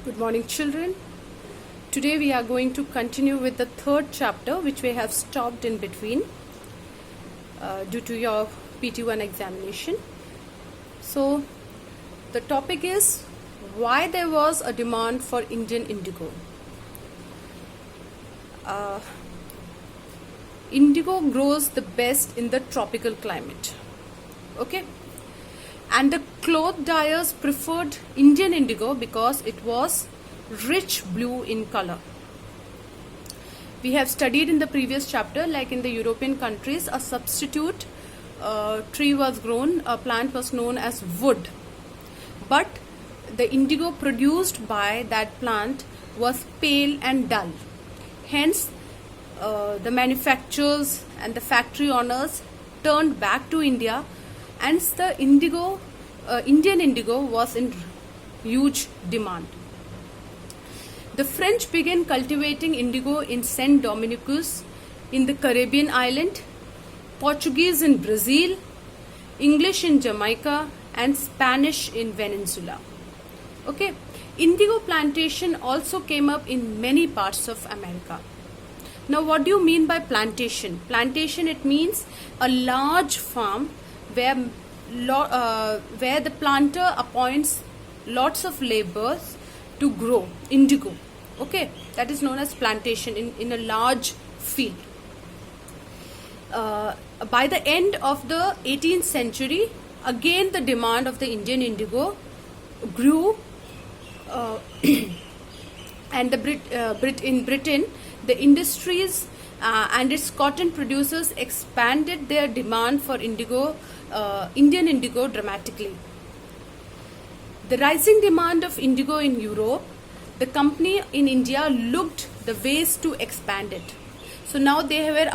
Good morning, children. Today we are going to continue with the third chapter, which we have stopped in between due to your PT1 examination. So the topic is why there was a demand for Indian indigo. Indigo grows the best in the tropical climate. Okay. And the cloth dyers preferred Indian indigo because it was rich blue in color. We have studied in the previous chapter, like in the European countries, a substitute tree was grown, a plant was known as wood. But the indigo produced by that plant was pale and dull. Hence, the manufacturers and the factory owners turned back to India, and the Indian indigo was in huge demand. The French began cultivating indigo in Saint Dominguez in the Caribbean island, Portuguese in Brazil, English in Jamaica, and Spanish in Venezuela. Okay, indigo plantation also came up in many parts of America. Now, what do you mean by plantation? Plantation, it means a large farm where the planter appoints lots of laborers to grow indigo. Okay, that is known as plantation in a large field. By the end of the 18th century, again the demand of the Indian indigo grew, and in Britain, the industries and its cotton producers expanded their demand for Indian indigo dramatically. The rising demand of indigo in Europe, the company in India looked the ways to expand it. So now they were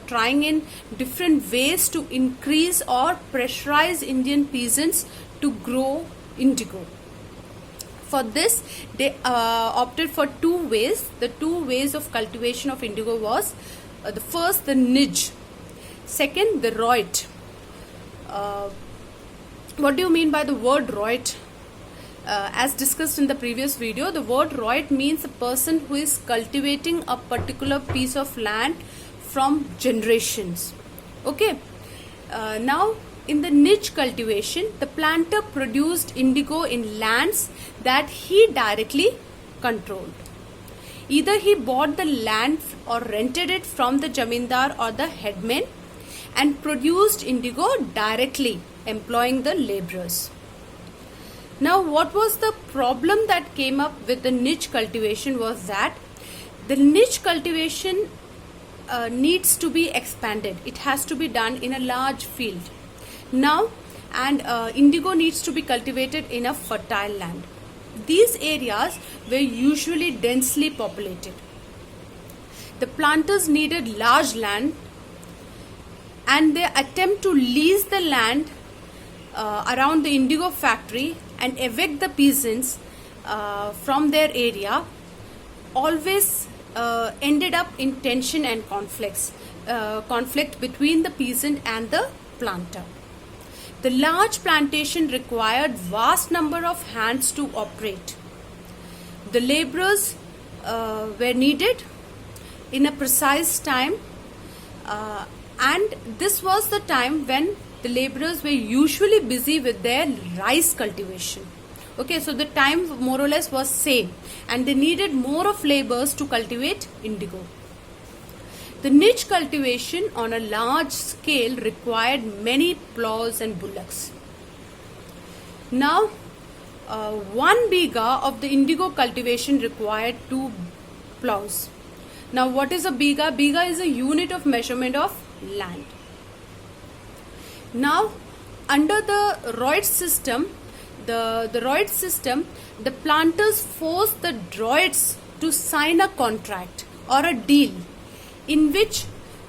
trying in different ways to increase or pressurize Indian peasants to grow indigo. For this, they opted for two ways. The two ways of cultivation of indigo was the first, the nidge. Second, the roit. What do you mean by the word roit? As discussed in the previous video, the word roit means a person who is cultivating a particular piece of land from generations. Okay. Now, in the niche cultivation, the planter produced indigo in lands that he directly controlled. Either he bought the land or rented it from the jamindar or the headman and produced indigo directly, employing the laborers. Now, what was the problem that came up with the niche cultivation was that the niche cultivation needs to be expanded. It has to be done in a large field. Now, and indigo needs to be cultivated in a fertile land. These areas were usually densely populated. The planters needed large land, and they attempt to lease the land around the indigo factory and evict the peasants from their area always ended up in tension and conflict between the peasant and the planter. The large plantation required vast number of hands to operate. The laborers were needed in a precise time, and this was the time when the laborers were usually busy with their rice cultivation. Okay, so the time more or less was same, and they needed more of laborers to cultivate indigo. The niche cultivation on a large scale required many plows and bullocks. Now, 1 biga of the indigo cultivation required 2 plows. Now, what is a biga? Biga is a unit of measurement of land. Now, under the roit system, the planters forced the roits to sign a contract or a deal in which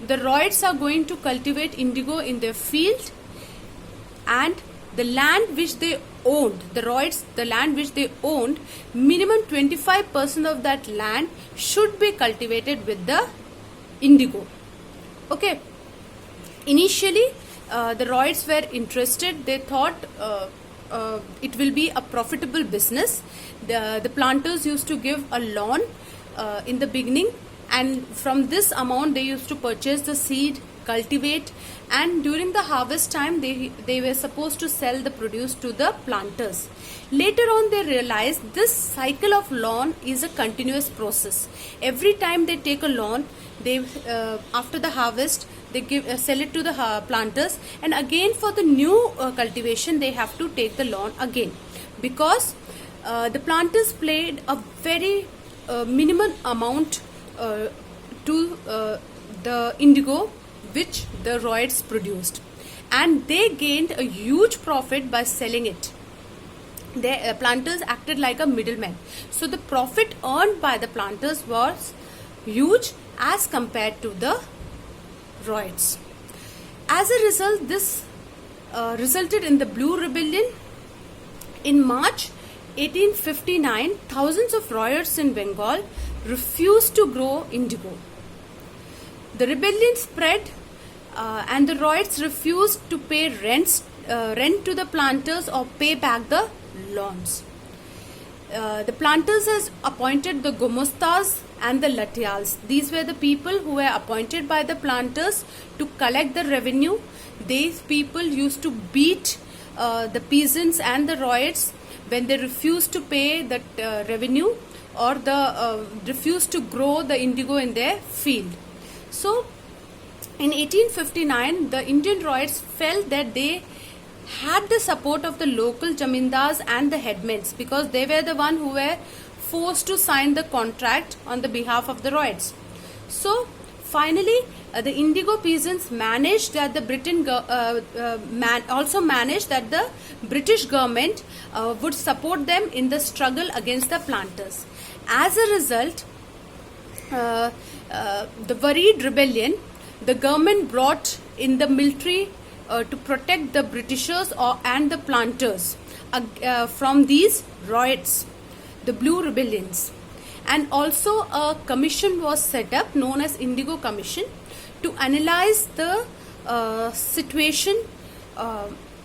the roits are going to cultivate indigo in their field, and the land which they owned, the land which they owned, minimum 25% of that land should be cultivated with the indigo. Okay. Initially, the roits were interested. They thought it will be a profitable business. The planters used to give a loan in the beginning, and from this amount they used to purchase the seed, cultivate, and during the harvest time they were supposed to sell the produce to the planters. Later on they realized this cycle of loan is a continuous process. Every time they take a loan, they after the harvest they sell it to the planters, and again for the new cultivation they have to take the loan again, because the planters paid a very minimum amount to the indigo which the roids produced, and they gained a huge profit by selling it. The planters acted like a middleman, so the profit earned by the planters was huge as compared to the roids. As a result, this resulted in the Blue Rebellion. In March 1859, thousands of roids in Bengal refused to grow indigo. The rebellion spread, and the roids refused to pay rent to the planters or pay back the loans. The planters has appointed the Gomustas and the Latials. These were the people who were appointed by the planters to collect the revenue. These people used to beat the peasants and the roids when they refused to pay that revenue, or the refused to grow the indigo in their field. So in 1859, the Indian roids felt that they had the support of the local jamindars and the headmen, because they were the one who were forced to sign the contract on the behalf of the roids. So finally the indigo peasants managed that the also managed that the British government would support them in the struggle against the planters. As a result, the worried rebellion, the government brought in the military to protect the Britishers and the planters from these riots, the Blue Rebellions. And also a commission was set up known as Indigo Commission to analyze the situation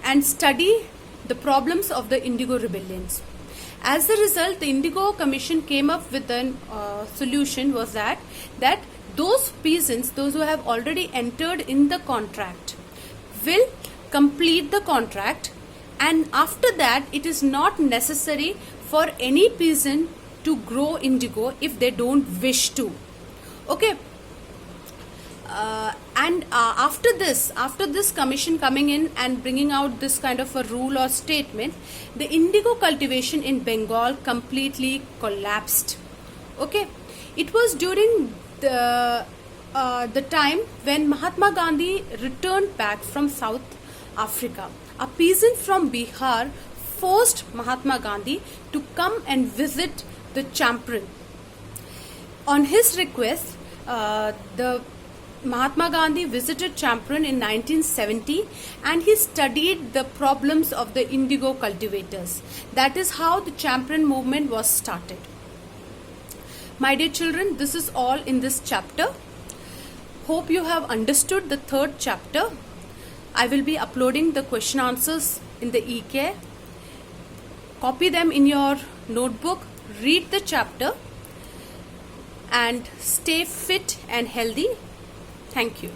and study the problems of the Indigo rebellions. As a result, the Indigo Commission came up with a solution, was that those peasants, those who have already entered in the contract, will complete the contract, and after that it is not necessary for any peasant to grow indigo if they don't wish to. Okay. After this commission coming in and bringing out this kind of a rule or statement, the indigo cultivation in Bengal completely collapsed. Okay, it was during the time when Mahatma Gandhi returned back from South Africa. A peasant from Bihar forced Mahatma Gandhi to come and visit the Champaran. On his request, the Mahatma Gandhi visited Champaran in 1970, and he studied the problems of the indigo cultivators. That is how the Champaran movement was started. My dear children, this is all in this chapter. Hope you have understood the third chapter. I will be uploading the question answers in the e-care. Copy them in your notebook, read the chapter, and stay fit and healthy. Thank you.